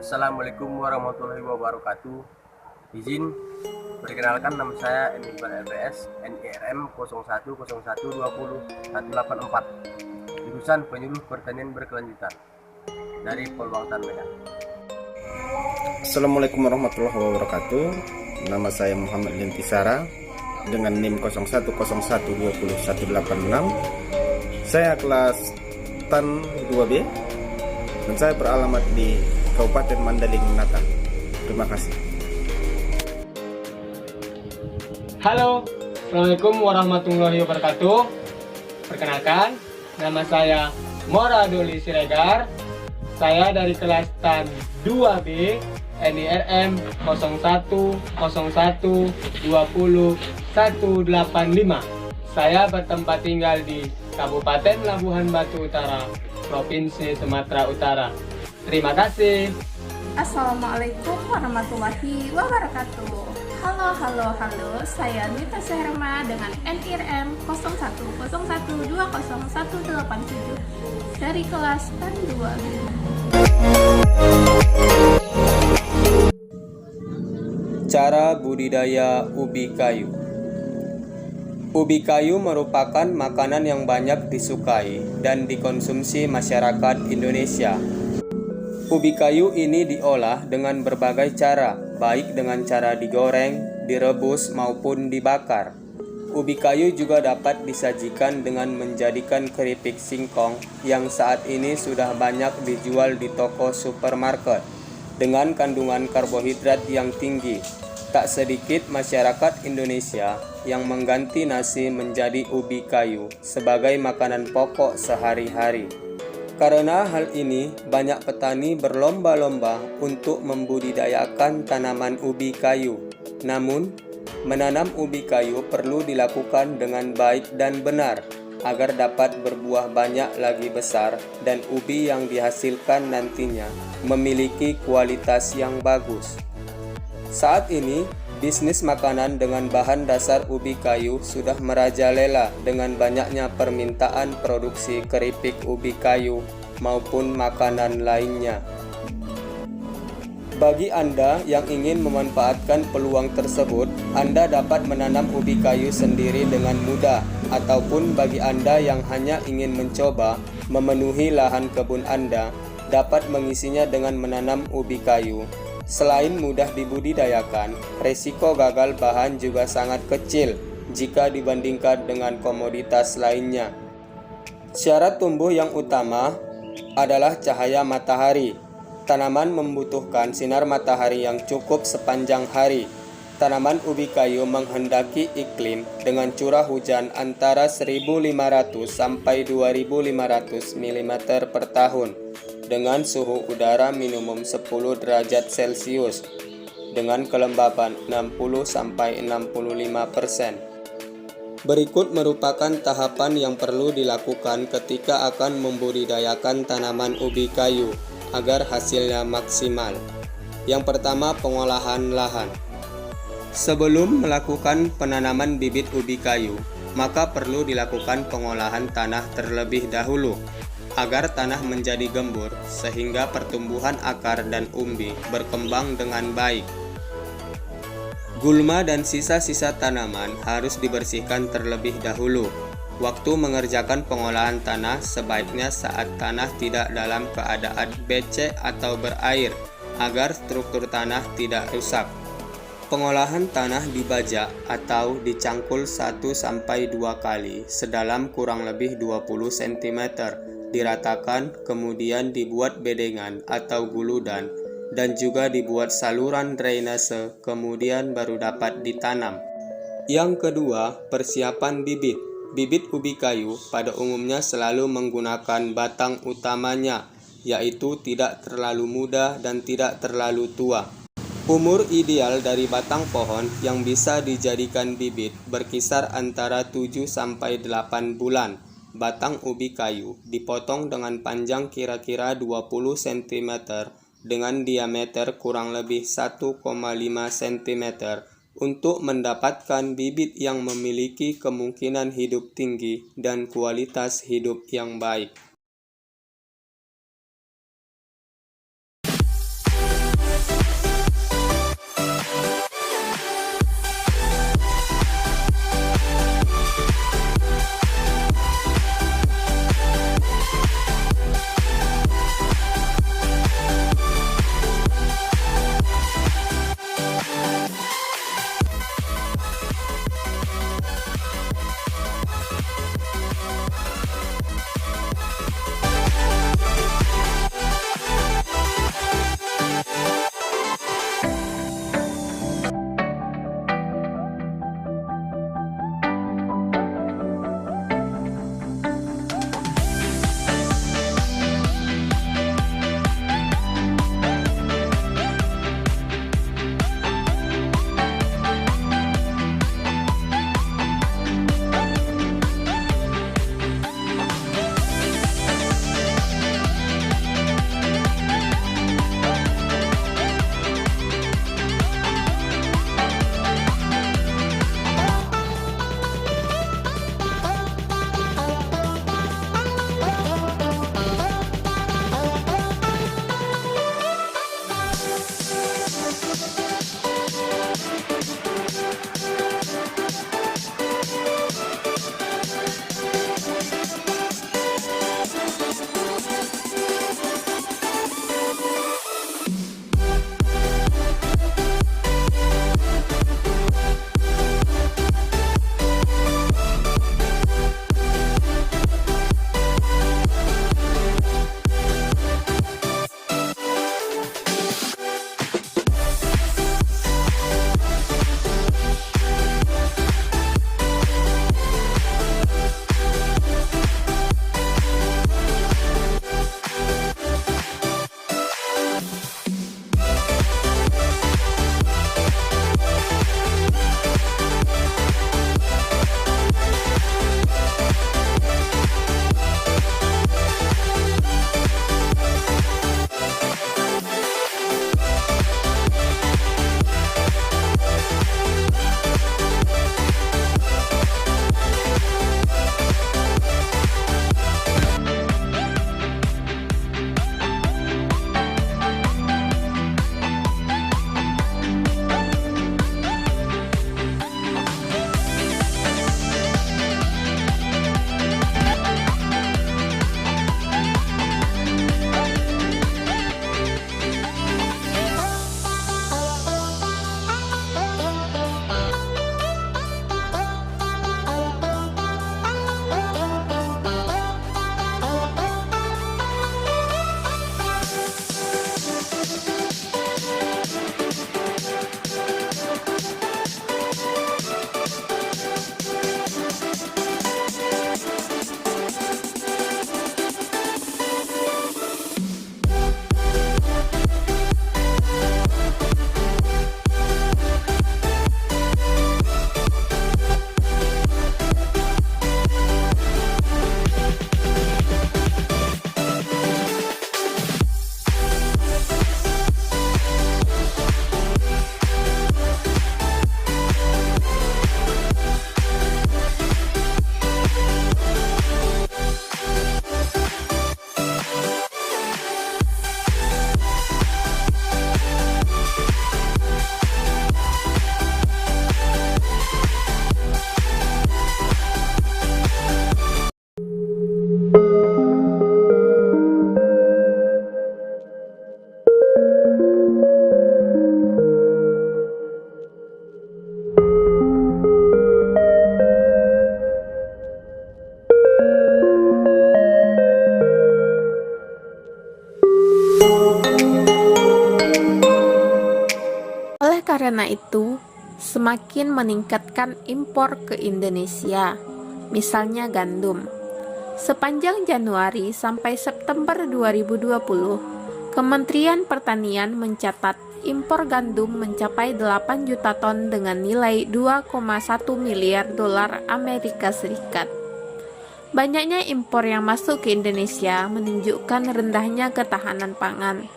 Assalamualaikum warahmatullahi wabarakatuh. Izin perkenalkan, nama saya Emil LPS NIRM 010120 184, jurusan Penyuluh Pertanian Berkelanjutan dari Polbangtan Medan. Assalamualaikum warahmatullahi wabarakatuh. Nama saya Muhammad Lintisara dengan NIM 010120 186. Saya kelas TAN 2B dan saya beralamat di Kabupaten Mandailing, Natal. Terima kasih. Halo, Assalamualaikum warahmatullahi wabarakatuh. Perkenalkan, nama saya Moradoli Siregar. Saya dari kelas TAN 2B NIRM 010120 185. Saya bertempat tinggal di Kabupaten Labuhan Batu Utara, Provinsi Sumatera Utara. Terima kasih. Assalamualaikum warahmatullahi wabarakatuh. Halo, saya Nita Seherma dengan NIRM 0101201187 dari kelas TAN 2B. Cara budidaya ubi kayu. Ubi kayu merupakan makanan yang banyak disukai dan dikonsumsi masyarakat Indonesia. Ubi kayu ini diolah dengan berbagai cara, baik dengan cara digoreng, direbus, maupun dibakar. Ubi kayu juga dapat disajikan dengan menjadikan keripik singkong yang saat ini sudah banyak dijual di toko supermarket dengan kandungan karbohidrat yang tinggi. Tak sedikit masyarakat Indonesia yang mengganti nasi menjadi ubi kayu sebagai makanan pokok sehari-hari. Karena hal ini, banyak petani berlomba-lomba untuk membudidayakan tanaman ubi kayu. Namun, menanam ubi kayu perlu dilakukan dengan baik dan benar agar dapat berbuah banyak lagi besar dan ubi yang dihasilkan nantinya memiliki kualitas yang bagus. Saat ini, bisnis makanan dengan bahan dasar ubi kayu sudah merajalela dengan banyaknya permintaan produksi keripik ubi kayu maupun makanan lainnya. Bagi Anda yang ingin memanfaatkan peluang tersebut, Anda dapat menanam ubi kayu sendiri dengan mudah, ataupun bagi Anda yang hanya ingin mencoba memenuhi lahan kebun Anda, dapat mengisinya dengan menanam ubi kayu. Selain mudah dibudidayakan, resiko gagal bahan juga sangat kecil jika dibandingkan dengan komoditas lainnya. Syarat tumbuh yang utama adalah cahaya matahari. Tanaman membutuhkan sinar matahari yang cukup sepanjang hari. Tanaman ubi kayu menghendaki iklim dengan curah hujan antara 1.500 sampai 2.500 mm per tahun, dengan suhu udara minimum 10 derajat Celcius, dengan kelembapan 60-65%. Berikut merupakan tahapan yang perlu dilakukan ketika akan membudidayakan tanaman ubi kayu agar hasilnya maksimal. Yang pertama, pengolahan lahan. Sebelum melakukan penanaman bibit ubi kayu, maka perlu dilakukan pengolahan tanah terlebih dahulu agar tanah menjadi gembur sehingga pertumbuhan akar dan umbi berkembang dengan baik. Gulma dan sisa-sisa tanaman harus dibersihkan terlebih dahulu. Waktu mengerjakan pengolahan tanah sebaiknya saat tanah tidak dalam keadaan becek atau berair agar struktur tanah tidak rusak. Pengolahan tanah dibajak atau dicangkul 1-2 kali sedalam kurang lebih 20 cm. Diratakan, kemudian dibuat bedengan atau guludan dan juga dibuat saluran drainase, kemudian baru dapat ditanam. Yang kedua, persiapan bibit. Bibit ubi kayu pada umumnya selalu menggunakan batang utamanya, yaitu tidak terlalu muda dan tidak terlalu tua. Umur ideal dari batang pohon yang bisa dijadikan bibit berkisar antara 7-8 bulan. Batang ubi kayu dipotong dengan panjang kira-kira 20 cm dengan diameter kurang lebih 1,5 cm untuk mendapatkan bibit yang memiliki kemungkinan hidup tinggi dan kualitas hidup yang baik. karena itu semakin meningkatkan impor ke Indonesia, misalnya gandum. Sepanjang Januari sampai September 2020, Kementerian Pertanian mencatat impor gandum mencapai 8 juta ton dengan nilai 2,1 miliar dolar Amerika Serikat. Banyaknya impor yang masuk ke Indonesia menunjukkan rendahnya ketahanan pangan.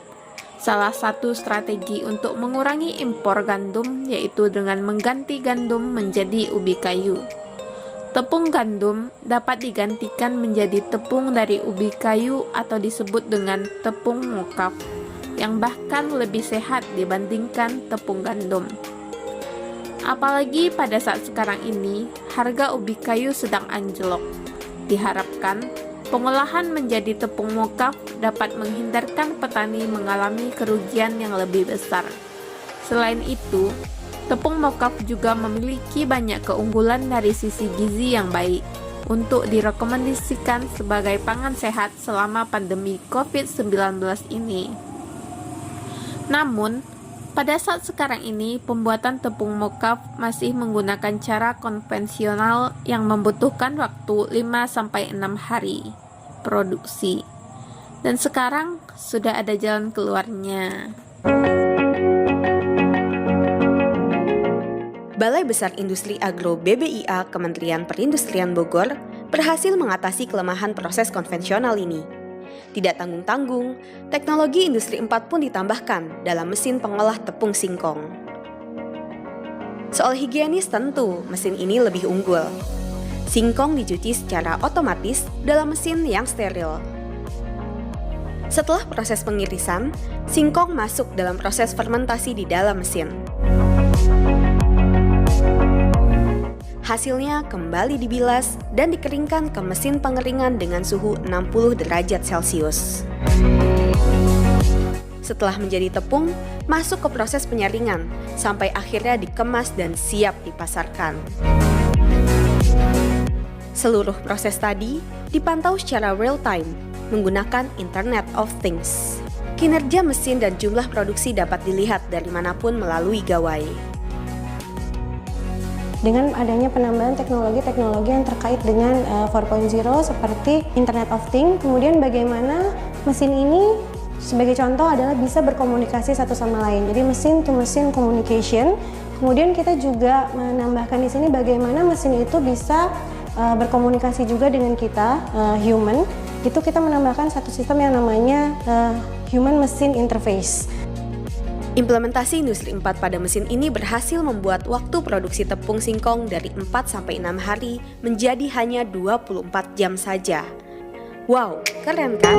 Salah satu strategi untuk mengurangi impor gandum yaitu dengan mengganti gandum menjadi ubi kayu. Tepung gandum dapat digantikan menjadi tepung dari ubi kayu atau disebut dengan tepung mokaf, yang bahkan lebih sehat dibandingkan tepung gandum. Apalagi pada saat sekarang ini, harga ubi kayu sedang anjlok. Diharapkan, pengolahan menjadi tepung mokaf dapat menghindarkan petani mengalami kerugian yang lebih besar. Selain itu, tepung mokaf juga memiliki banyak keunggulan dari sisi gizi yang baik untuk direkomendasikan sebagai pangan sehat selama pandemi COVID-19 ini. Namun, pada saat sekarang ini, pembuatan tepung mokaf masih menggunakan cara konvensional yang membutuhkan waktu 5-6 hari produksi. Dan sekarang sudah ada jalan keluarnya. Balai Besar Industri Agro BBIA Kementerian Perindustrian Bogor berhasil mengatasi kelemahan proses konvensional ini. Tidak tanggung-tanggung, teknologi Industri 4 pun ditambahkan dalam mesin pengolah tepung singkong. Soal higienis tentu, mesin ini lebih unggul. Singkong dicuci secara otomatis dalam mesin yang steril. Setelah proses pengirisan, singkong masuk dalam proses fermentasi di dalam mesin. Hasilnya kembali dibilas dan dikeringkan ke mesin pengeringan dengan suhu 60 derajat Celcius. Setelah menjadi tepung, masuk ke proses penyaringan sampai akhirnya dikemas dan siap dipasarkan. Seluruh proses tadi dipantau secara real time menggunakan Internet of Things. Kinerja mesin dan jumlah produksi dapat dilihat dari manapun melalui gawai. Dengan adanya penambahan teknologi-teknologi yang terkait dengan 4.0 seperti Internet of Things, kemudian bagaimana mesin ini sebagai contoh adalah bisa berkomunikasi satu sama lain. Jadi mesin to mesin communication. Kemudian kita juga menambahkan di sini bagaimana mesin itu bisa berkomunikasi juga dengan kita, human. Itu kita menambahkan satu sistem yang namanya human machine interface. Implementasi Industri 4 pada mesin ini berhasil membuat waktu produksi tepung singkong dari 4-6 hari menjadi hanya 24 jam saja. Wow, keren kan?